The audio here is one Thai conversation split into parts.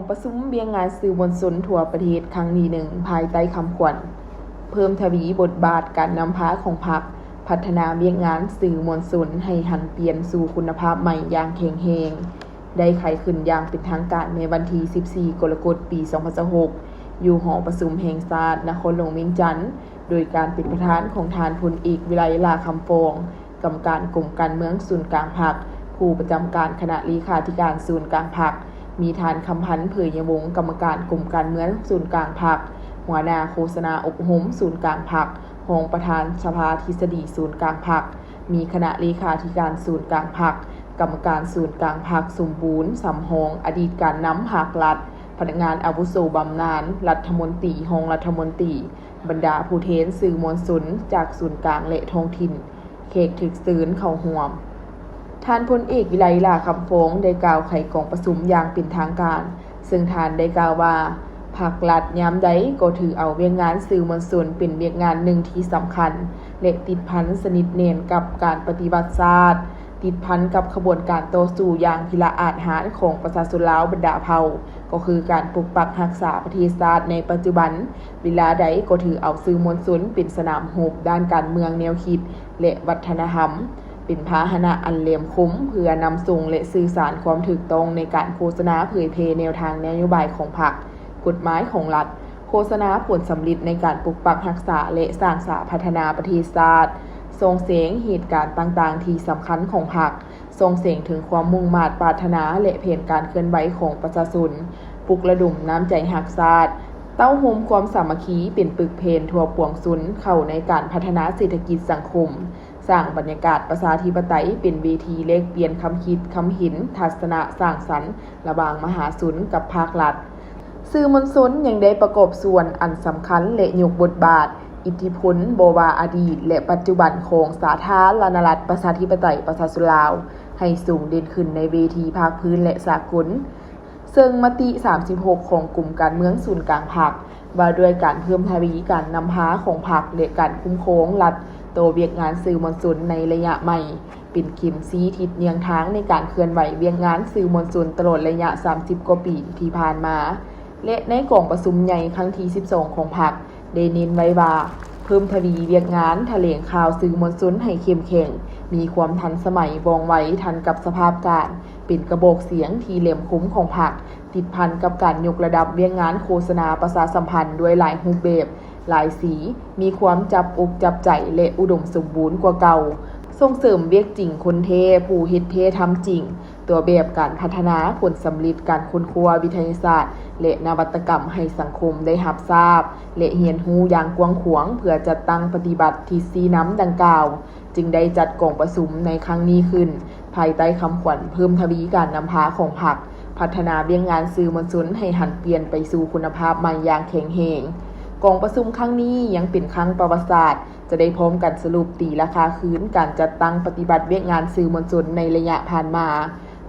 ประชุมเวียงงานสื่อมวลชนทั่วประเทศครั้งที่หนึ่งภายใต้คำขวัญเพิ่มทวีบทบาทการนำพาของพรรคพัฒนาเวียงงานสื่อมวลชนให้หันเปลี่ยนสู่คุณภาพใหม่อย่างแข็งแรงได้ไขขึ้นอย่างเป็นทางการในวันที่14 กรกฎาคม ปี 2026 อยู่หอประชุมแห่งชาตินครหลวงเวียงจันทน์โดยการเป็นประธานของทานพลเอกวิไลลาคำฟองกรรมการกลุ่มการเมืองศูนย์กลางพรรคผู้ประจำการคณะเลขาธิการศูนย์กลางพรรคมีทานคำพันธ์เผยยวงศ์กรรมการกลุ่มการเมืองศูนย์กลางพรรคหัวหน้าโฆษณาอบรมศูนย์กลางพรรครองประธานสภาทฤษฎีศูนย์กลางพรรคมีคณะเลขาธิการศูนย์กลางพรรคกรรมการศูนย์กลางพรรคสมบูรณ์สำหองอดีตการนำภาครัฐพนักงานอาวุโสบำนาญรัฐมนตรีรองรัฐมนตรีบรรดาผู้แทนสื่อมวลชนจากศูนย์กลางและท้องถิ่นเขตถึกซืนเข้าร่วมท่านพลเอกวิไลลาคำฟองได้กล่าวไขกองประชุมอย่างเป็นทางการซึ่งท่านได้กล่าวว่าภาครัฐยามใดก็ถือเอาเวียงงานสื่อมวลชนเป็นเวียงงานหนึ่งที่สำคัญและติดพันสนิทแน่นกับการปฏิบัติชาติติดพันกับขบวนการต่อสู้อย่างพิละอาจหาญของประชาชนลาวบรรดาเผ่าก็คือการปกปักรักษาประเทศชาติในปัจจุบันเวลาใดก็ถือเอาสื่อมวลชนเป็นสนามรบด้านการเมืองแนวคิดและวัฒนธรรมเป็นพาหนะอันเหลี่ยมคมเพื่อนำส่งและสื่อสารความถูกต้องในการโฆษณาเผยแพร่แนวทางนโยบายของพรรคกฎหมายของรัฐโฆษณาผลสำลิดในการปกปักรักษาและสร้างสาพัฒนาประเทศชาติส่งเสียงเหตุการณ์ต่างๆที่สำคัญของพรรคส่งเสียงถึงความมุ่งมา่ปรารถนาและแผนการเคลื่อนไหวของประชาชนปลุกระดมน้ำใจรักชาติเต้าโฮมความสามัคคีเป็นปึกเพนทั่วปวงชนเข้าในการพัฒนาเศรษฐกิจสังคมสร้างบรรยากาศประชาธิปไตยเป็นเวทีแลกเปลี่ยนคำคิดคำเห็นทัศนะสร้างสรรค์ระหว่างมหาชนกับภาครัฐสื่อมวลชนยังได้ประกอบส่วนอันสำคัญและยกบทบาทอิทธิพลบ่ว่าอดีตและปัจจุบันของสาธารณรัฐประชาธิปไตยประชาชนลาวให้สูงเด่นขึ้นในเวทีภาคพื้นและสากลซึ่งมติ 36 ของกลุ่มการเมืองศูนย์กลางพรรคว่าด้วยการเพิ่มทวีการนำพาของพรรคและการคุ้มครองรัฐต่อเวียกงานสื่อมวลชนในระยะใหม่เป็นเข็มชี้ทิศเนียงทางในการเคลื่อนไหวเวียกงานสื่อมวลชนตลอดระยะ 30 กว่าปีที่ผ่านมาและในกองประชุมใหญ่ครั้งที่ 12 ของพรรคได้เน้นไว้ว่าเพิ่มทวีเวียกงานแถลงข่าวสื่อมวลชนให้เข้มแข็งมีความทันสมัยว่องไวทันกับสภาพการเป็นกระบอกเสียงที่เหลี่ยมคมของพรรคติดพันกับการยกระดับเวียกงานโฆษณาประชาสัมพันธ์ด้วยหลายรูปแบบหลายสีมีความจับอกจับใจและอุดมสมบูรณ์กว่าเก่าส่งเสริมเวียกจริงคนเทผู้เฮ็ดเททำจริงตัวแบบการพัฒนาผลสำลิดการค้นคว้าวิทยาศาสตร์และนวัตกรรมให้สังคมได้รับทราบและเรียนรู้อย่างกว้างขวางเพื่อจัดตั้งปฏิบัติที่ชี้นำดังกล่าวจึงได้จัดกองประชุมในครั้งนี้ขึ้นภายใต้คำขวัญเพิ่มทวีการนำพาของพรรคพัฒนาเวียงงานสื่อมวลชนให้หันเปลี่ยนไปสู่คุณภาพใหม่อย่างแข็งแรงกองประชุมครั้งนี้ยังเป็นครั้งประวัติศาสตร์จะได้พร้อมกันสรุปตีราคาคืนการจัดตั้งปฏิบัติเวียกงานสื่อมวลชนในระยะผ่านมา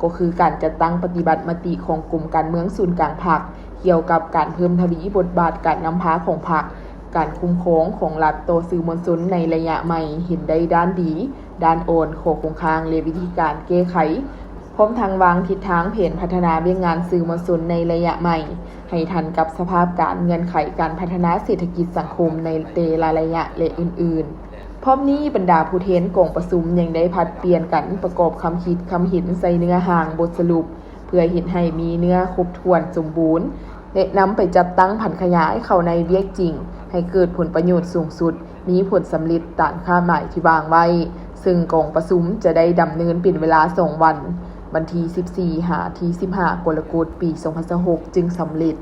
ก็คือการจัดตั้งปฏิบัติมติของกลุ่มการเมืองศูนย์กลางพรรคเกี่ยวกับการเพิ่มทวีบทบาทการนำพาของพรรคการคุ้มครองของรัฐต่อสื่อมวลชนในระยะใหม่เห็นได้ด้านดีด้านโอนข้อคงค้างและวิธีการแก้ไขพร้อมทางวางทิศทางแผนพัฒนาเวียกงานสื่อมวลชนในระยะใหม่ให้ทันกับสภาพการเงื่อนไขการพัฒนาเศรษฐกิจสังคมในแต่ละระยะและอื่นๆพร้อมนี้บรรดาผู้แทนกองประชุมยังได้ผลัดเปลี่ยนกันประกอบคำคิดคำเห็นใส่เนื้อหางบทสรุปเพื่อเห็นให้มีเนื้อครบถ้วนสมบูรณ์และนำไปจัดตั้งผันขยายเข้าในเวียกจริงให้เกิดผลประโยชน์สูงสุดมีผลสำลิดตามค่าหมายที่วางไว้ซึ่งกองประชุมจะได้ดำเนินเป็นเวลา2 วันวันที่ 14 ถึง 15 กรกฎาคม ปี 2026 จึงสำเร็จ